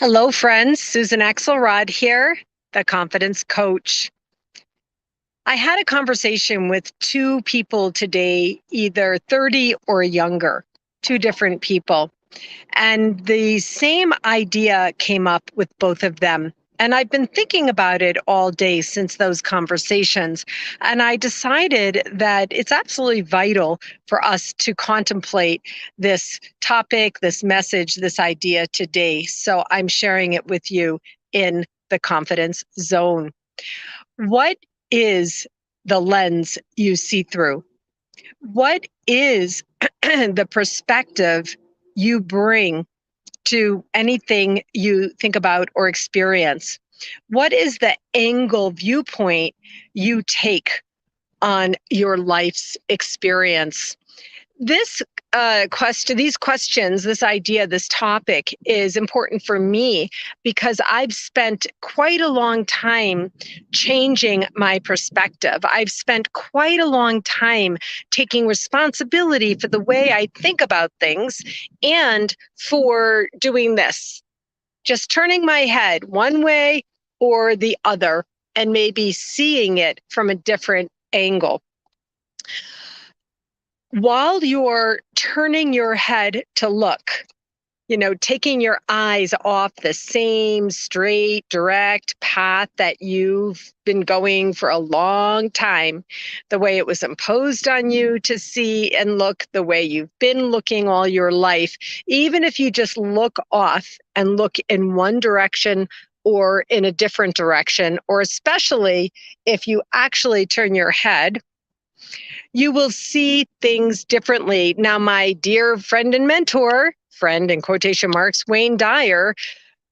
Hello, friends. Susan Axelrod here, the confidence coach. I had a conversation with two people today, either 30 or younger, two different people. And the same idea came up with both of them. And I've been thinking about it all day since those conversations. And I decided that it's absolutely vital for us to contemplate this topic, this message, this idea today. So I'm sharing it with you in the confidence zone. What is the lens you see through? What is the perspective you bring to anything you think about or experience? What is the angle viewpoint you take on your life's experience? This these questions, this idea, this topic is important for me because I've spent quite a long time changing my perspective. I've spent quite a long time taking responsibility for the way I think about things and for doing this, just turning my head one way or the other and maybe seeing it from a different angle. While you're turning your head to look, taking your eyes off the same straight, direct path that you've been going for a long time, the way it was imposed on you to see and look, the way you've been looking all your life, even if you just look off and look in one direction or in a different direction, or especially if you actually turn your head, you will see things differently. Now, my dear friend and mentor, friend in quotation marks, Wayne Dyer,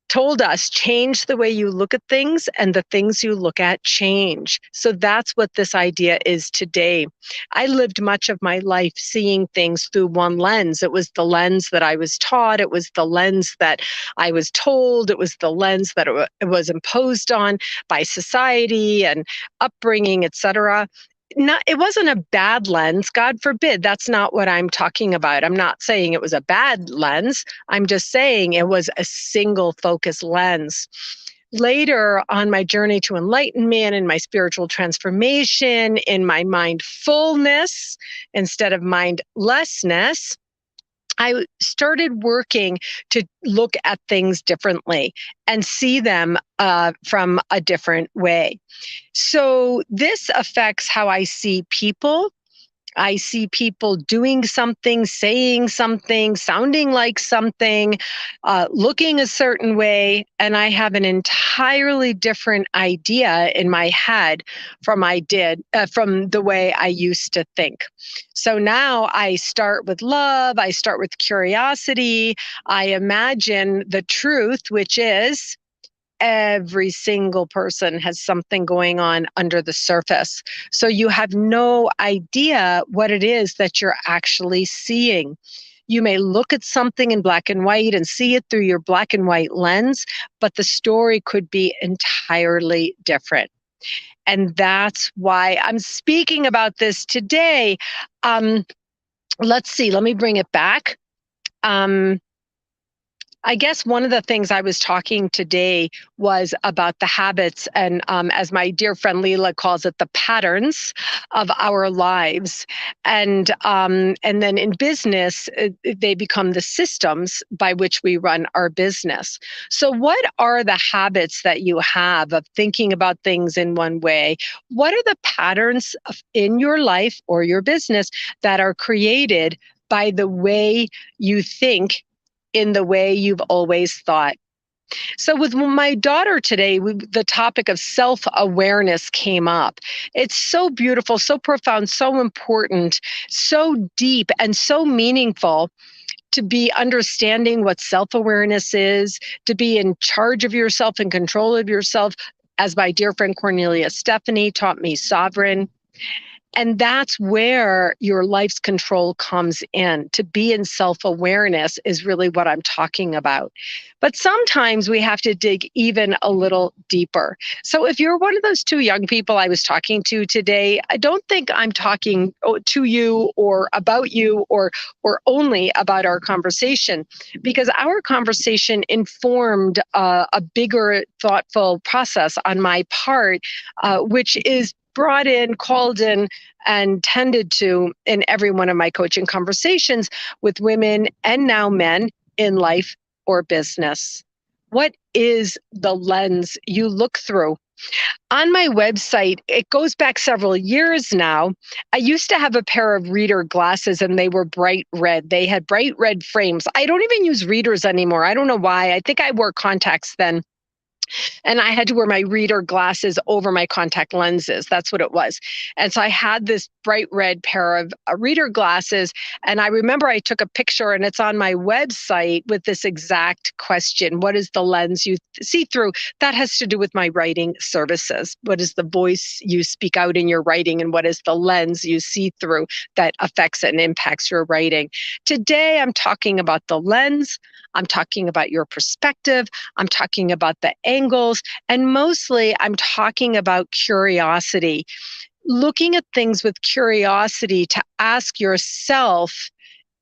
told us change the way you look at things and the things you look at change. So that's what this idea is today. I lived much of my life seeing things through one lens. It was the lens that I was taught. It was the lens that I was told. It was the lens that it was imposed on by society and upbringing, etc. It wasn't a bad lens, God forbid. That's not what I'm talking about. I'm not saying it was a bad lens. I'm just saying it was a single focus lens. Later on my journey to enlightenment, in my spiritual transformation, in my mindfulness instead of mindlessness, I started working to look at things differently and see them from a different way. So this affects how I see people. I see people doing something, saying something, sounding like something, looking a certain way, and I have an entirely different idea in my head from the way I used to think. So now I start with love, I start with curiosity, I imagine the truth, which is every single person has something going on under the surface. So you have no idea what it is that you're actually seeing. You may look at something in black and white and see it through your black and white lens, but the story could be entirely different. And that's why I'm speaking about this today. Let's see, let me bring it back. I guess one of the things I was talking today was about the habits and, as my dear friend Leela calls it, the patterns of our lives. And then in business, they become the systems by which we run our business. So what are the habits that you have of thinking about things in one way? What are the patterns in your life or your business that are created by the way you think in the way you've always thought? So with my daughter today, the topic of self-awareness came up. It's so beautiful, so profound, so important, so deep, and so meaningful to be understanding what self-awareness is, to be in charge of yourself and control of yourself, as my dear friend Cornelia Stephanie taught me, sovereign. And that's where your life's control comes in. To be in self awareness is really what I'm talking about. But sometimes we have to dig even a little deeper. So if you're one of those two young people I was talking to today, I don't think I'm talking to you or about you or only about our conversation, because our conversation informed a bigger, thoughtful process on my part, which is brought in, called in, and tended to in every one of my coaching conversations with women and now men in life or business. What is the lens you look through? On my website, it goes back several years now. I used to have a pair of reader glasses and they were bright red. They had bright red frames. I don't even use readers anymore. I don't know why. I think I wore contacts then. And I had to wear my reader glasses over my contact lenses. That's what it was. And so I had this bright red pair of reader glasses. And I remember I took a picture, and it's on my website with this exact question: what is the lens you see through? That has to do with my writing services. What is the voice you speak out in your writing? And what is the lens you see through that affects and impacts your writing? Today, I'm talking about the lens. I'm talking about your perspective. I'm talking about the angles. And mostly, I'm talking about curiosity. Looking at things with curiosity to ask yourself,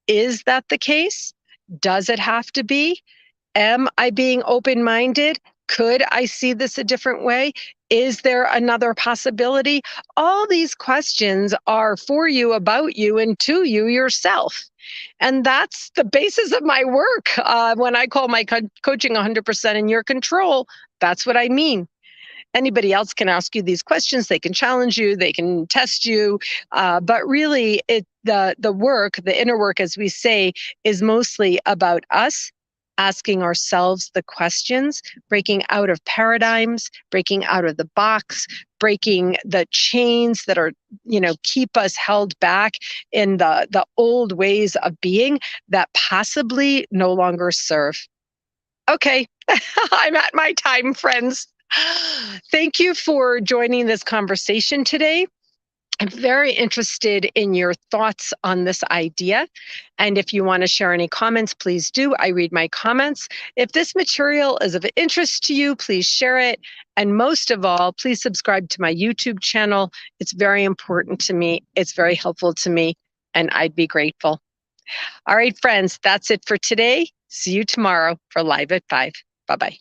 is that the case? Does it have to be? Am I being open-minded? Could I see this a different way? Is there another possibility? All these questions are for you, about you, and to you yourself. And that's the basis of my work. When I call my coaching 100% in your control, that's what I mean. Anybody else can ask you these questions. They can challenge you. They can test you. But really, the work, the inner work, as we say, is mostly about us asking ourselves the questions, breaking out of paradigms, breaking out of the box, breaking the chains that are, keep us held back in the old ways of being that possibly no longer serve. Okay, I'm at my time, friends. Thank you for joining this conversation today. I'm very interested in your thoughts on this idea. And if you want to share any comments, please do. I read my comments. If this material is of interest to you, please share it. And most of all, please subscribe to my YouTube channel. It's very important to me. It's very helpful to me, and I'd be grateful. All right, friends, that's it for today. See you tomorrow for Live at 5. Bye-bye.